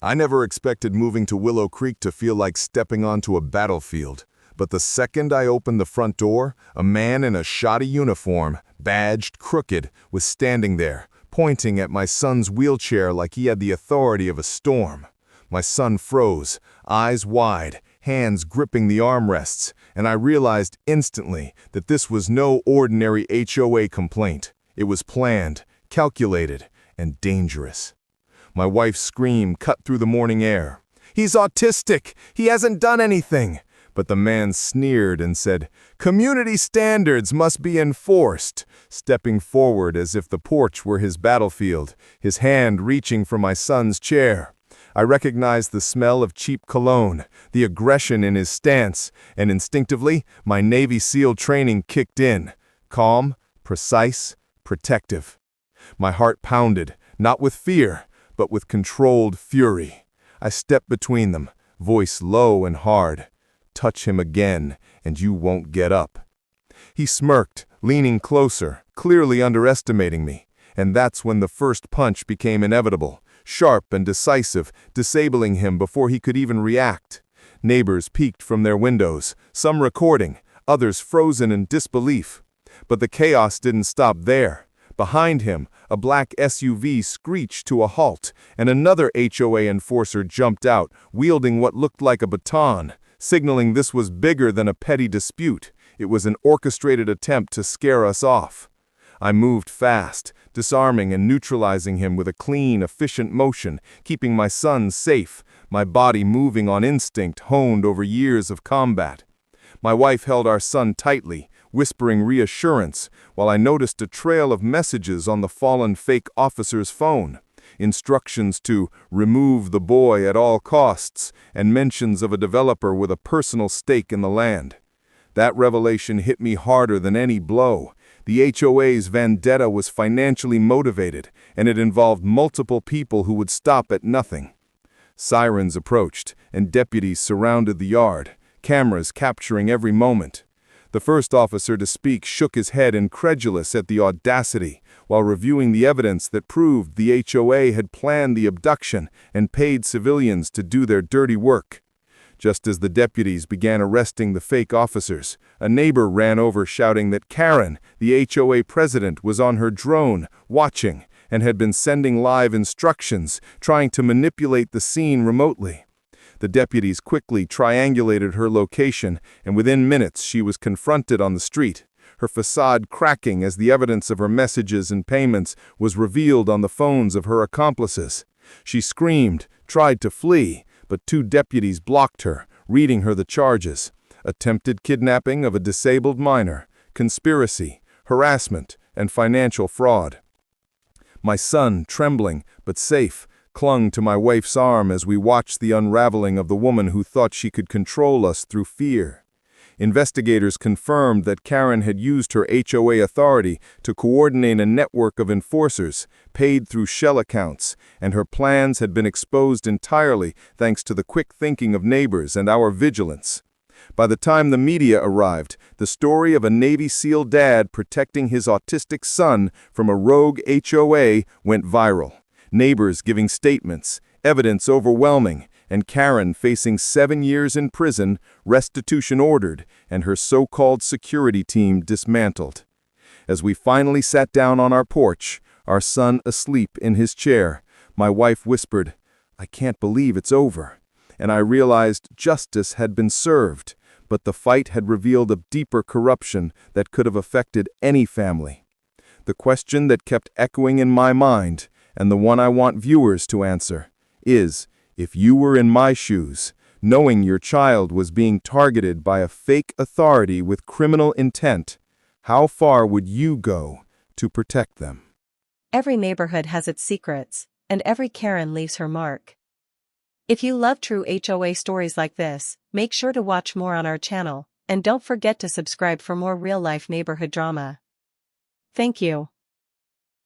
I never expected moving to Willow Creek to feel like stepping onto a battlefield, but the second I opened the front door, a man in a shoddy uniform, badged crooked, was standing there, pointing at my son's wheelchair like he had the authority of a storm. My son froze, eyes wide, hands gripping the armrests, and I realized instantly that this was no ordinary HOA complaint. It was planned, calculated, and dangerous. My wife's scream cut through the morning air. "He's autistic! He hasn't done anything!" But the man sneered and said, "Community standards must be enforced," stepping forward as if the porch were his battlefield, his hand reaching for my son's chair. I recognized the smell of cheap cologne, the aggression in his stance, and instinctively, my Navy SEAL training kicked in. Calm, precise, protective. My heart pounded, not with fear, but with controlled fury. I stepped between them, voice low and hard. "Touch him again, and you won't get up." He smirked, leaning closer, clearly underestimating me, and that's when the first punch became inevitable, sharp and decisive, disabling him before he could even react. Neighbors peeked from their windows, some recording, others frozen in disbelief. But the chaos didn't stop there. Behind him, a black SUV screeched to a halt, and another HOA enforcer jumped out, wielding what looked like a baton, signaling this was bigger than a petty dispute. It was an orchestrated attempt to scare us off. I moved fast, disarming and neutralizing him with a clean, efficient motion, keeping my son safe, my body moving on instinct honed over years of combat. My wife held our son tightly, whispering reassurance, while I noticed a trail of messages on the fallen fake officer's phone. Instructions to remove the boy at all costs, and mentions of a developer with a personal stake in the land. That revelation hit me harder than any blow. The HOA's vendetta was financially motivated, and it involved multiple people who would stop at nothing. Sirens approached, and deputies surrounded the yard, cameras capturing every moment. The first officer to speak shook his head incredulous at the audacity, while reviewing the evidence that proved the HOA had planned the abduction and paid civilians to do their dirty work. Just as the deputies began arresting the fake officers, a neighbor ran over shouting that Karen, the HOA president, was on her drone, watching, and had been sending live instructions, trying to manipulate the scene remotely. The deputies quickly triangulated her location, and within minutes she was confronted on the street, her facade cracking as the evidence of her messages and payments was revealed on the phones of her accomplices. She screamed, tried to flee, but two deputies blocked her, reading her the charges: attempted kidnapping of a disabled minor, conspiracy, harassment, and financial fraud. My son, trembling but safe, clung to my wife's arm as we watched the unraveling of the woman who thought she could control us through fear. Investigators confirmed that Karen had used her HOA authority to coordinate a network of enforcers, paid through shell accounts, and her plans had been exposed entirely thanks to the quick thinking of neighbors and our vigilance. By the time the media arrived, the story of a Navy SEAL dad protecting his autistic son from a rogue HOA went viral. Neighbors giving statements, evidence overwhelming, and Karen facing 7 years in prison, restitution ordered, and her so-called security team dismantled. As we finally sat down on our porch, our son asleep in his chair, my wife whispered, "I can't believe it's over." And I realized justice had been served, but the fight had revealed a deeper corruption that could have affected any family. The question that kept echoing in my mind, and the one I want viewers to answer, is, if you were in my shoes, knowing your child was being targeted by a fake authority with criminal intent, how far would you go to protect them? Every neighborhood has its secrets, and every Karen leaves her mark. If you love true HOA stories like this, make sure to watch more on our channel, and don't forget to subscribe for more real-life neighborhood drama. Thank you.